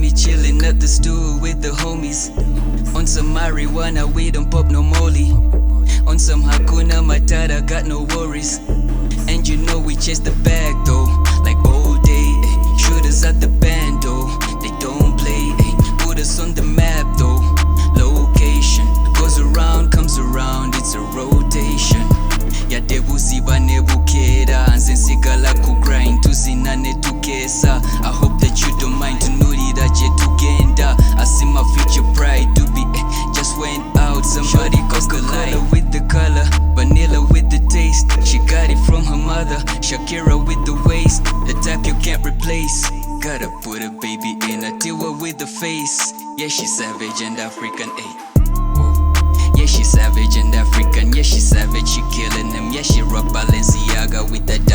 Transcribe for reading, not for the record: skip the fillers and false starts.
me chilling at the stool with the homies. On some marijuana, we don't pop no molly. On some Hakuna Matata, got no worries. And you know we chase the bag though, like all day. Shooters at the band though, they don't play. Put us on the map though, location goes around, comes around, it's a rotation. Yadebuziba nebukera, anze nsigala ku grind, tuzinane tukesa. I hope that you don't mind tunulira je tugenda. I see my future pride to be just went out. Somebody crossed the line with the color, vanilla with the taste. She got it from her mother, Shakira with the waist, the type you can't replace. Gotta put a baby in a deal with the face. Yeah, she's savage and African, ayy. Yeah, she savage and African, yeah, she savage, she killing them. Yeah, she rock Balenciaga with that